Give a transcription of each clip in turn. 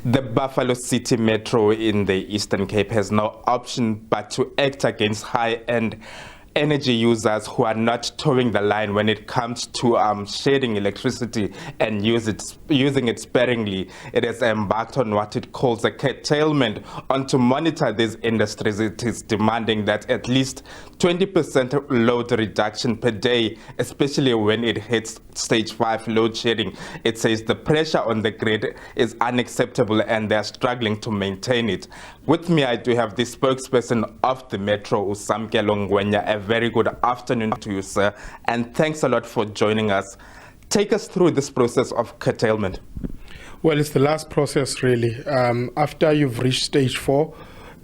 The Buffalo City Metro in the Eastern Cape has no option but to act against high-end energy users who are not towing the line when it comes to sharing electricity and using it sparingly. It has embarked on what it calls a curtailment. To monitor these industries, it is demanding that at least 20% load reduction per day, especially when it hits stage 5 load shedding. It says the pressure on the grid is unacceptable and they're struggling to maintain it. With me, I do have the spokesperson of the Metro, Usamkelo Ngwenya. A very good afternoon to you, sir, and thanks a lot for joining us. Take us through this process of curtailment. Well, it's the last process, really. After you've reached stage 4,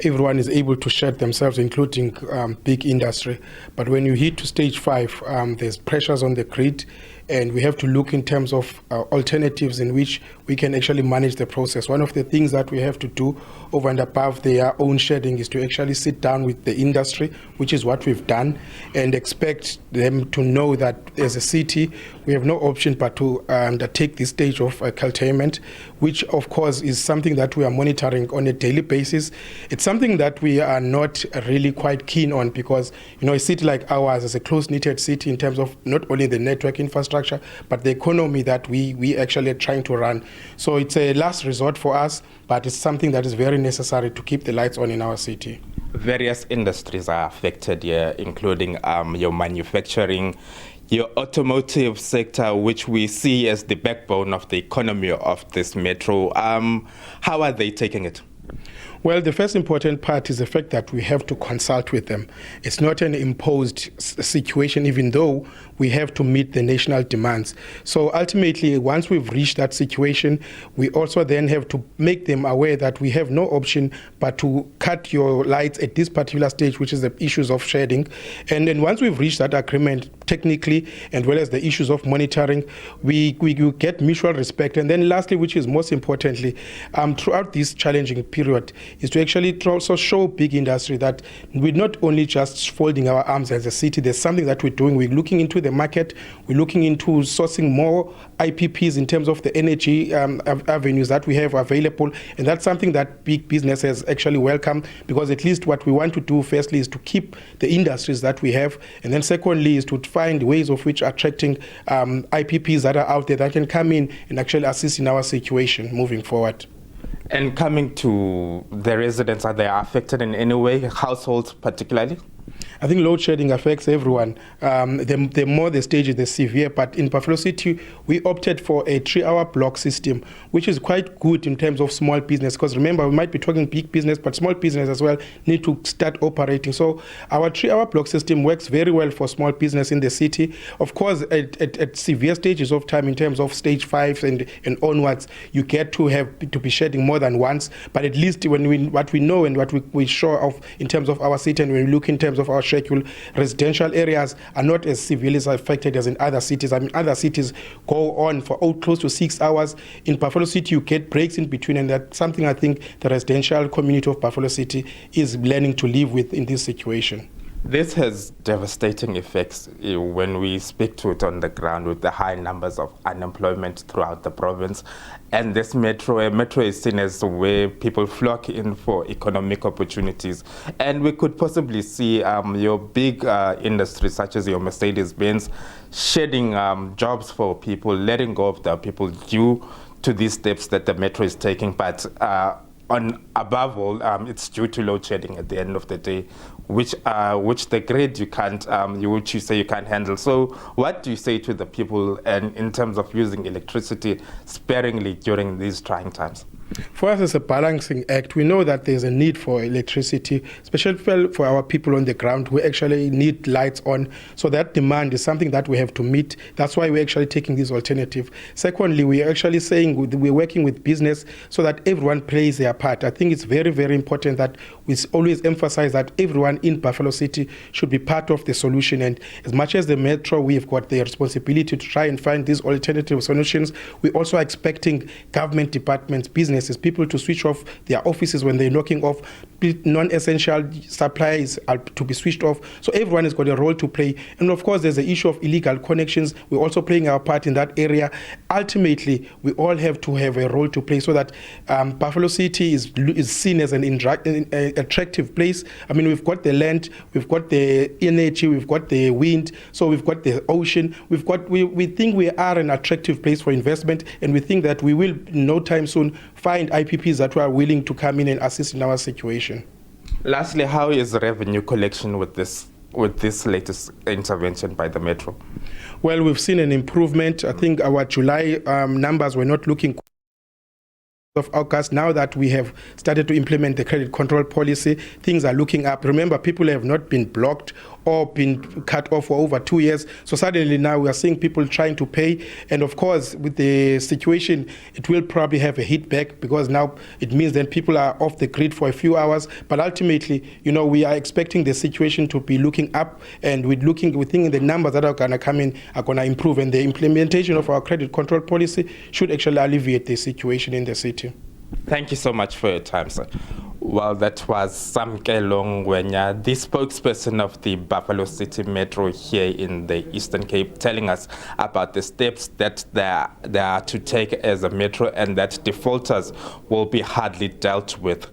everyone is able to shed themselves, including big industry. But when you hit to stage 5, there's pressures on the grid, and we have to look in terms of alternatives in which we can actually manage the process. One of the things that we have to do over and above their own shedding is to actually sit down with the industry, which is what we've done, and expect them to know that as a city, we have no option but to undertake this stage of curtailment, which of course is something that we are monitoring on a daily basis. It's something that we are not really quite keen on because, you know, a city like ours is a close-knitted city in terms of not only the network infrastructure, but the economy that we actually are trying to run. So it's a last resort for us, but it's something that is very necessary to keep the lights on in our city. Various industries are affected here, including your manufacturing, your automotive sector, which we see as the backbone of the economy of this metro. How are they taking it? Well, the first important part is the fact that we have to consult with them. It's not an imposed situation, even though we have to meet the national demands. So ultimately, once we've reached that situation, we also then have to make them aware that we have no option but to cut your lights at this particular stage, which is the issues of shedding. And then once we've reached that agreement, technically, and well as the issues of monitoring, we get mutual respect. And then lastly, which is most importantly, throughout this challenging period, is to actually also show big industry that we're not only just folding our arms as a city. There's something that we're doing. We're looking into the market. We're looking into sourcing more IPPs in terms of the energy avenues that we have available. And that's something that big business has actually welcomed, because at least what we want to do firstly is to keep the industries that we have. And then secondly is to find ways of which attracting IPPs that are out there that can come in and actually assist in our situation moving forward. And coming to the residents, are they affected in any way, households particularly? I think load shedding affects everyone. The more the stage is, the severe. But in Buffalo City, we opted for a 3-hour block system, which is quite good in terms of small business. Because remember, we might be talking big business, but small business as well need to start operating. So our 3-hour block system works very well for small business in the city. Of course, at severe stages of time, in terms of stage 5 and onwards, you get to have to be shedding more than once. But at least what we know and what we show of in terms of our city, and when we look in terms of our schedule, residential areas are not as severely affected as in other cities. I mean, other cities go on for close to 6 hours. In Buffalo City, you get breaks in between, and that's something I think the residential community of Buffalo City is learning to live with in this situation. This has devastating effects when we speak to it on the ground, with the high numbers of unemployment throughout the province. And this metro is seen as where people flock in for economic opportunities. And we could possibly see your big industries such as your Mercedes-Benz shedding jobs for people, letting go of the people due to these steps that the metro is taking. But above all, it's due to load shedding at the end of the day, which the grid you can't, which you say you can't handle. So what do you say to the people and in terms of using electricity sparingly during these trying times? For us, it's a balancing act. We know that there's a need for electricity, especially for our people on the ground who actually need lights on. So that demand is something that we have to meet. That's why we're actually taking this alternative. Secondly, we're actually saying we're working with business so that everyone plays their part. I think it's very, very important that we always emphasize that everyone in Buffalo City should be part of the solution. And as much as the metro, we've got the responsibility to try and find these alternative solutions, we're also expecting government departments, businesses, people people to switch off their offices when they're knocking off. Non-essential supplies are to be switched off. So everyone has got a role to play. And of course, there's the issue of illegal connections. We're also playing our part in that area. Ultimately, we all have to have a role to play so that Buffalo City is seen as an attractive place. I mean, we've got the land, we've got the energy, we've got the wind, so we've got the ocean. We think we are an attractive place for investment, and we think that we will, in no time soon, find IPPs that are willing to come in and assist in our situation. Lastly, how is revenue collection with this latest intervention by the Metro? Well, we've seen an improvement. I think our July numbers were not looking of August. Now that we have started to implement the credit control policy, things are looking up. Remember, people have not been blocked or been cut off for over 2 years. So suddenly now we are seeing people trying to pay. And of course, with the situation, it will probably have a hit back, because now it means that people are off the grid for a few hours. But ultimately, we are expecting the situation to be looking up, and we think the numbers that are going to come in are going to improve. And the implementation of our credit control policy should actually alleviate the situation in the city. Thank you so much for your time, sir. Well, that was Samkelo Ngwenya, the spokesperson of the Buffalo City Metro here in the Eastern Cape, telling us about the steps that they are to take as a metro, and that defaulters will be hardly dealt with.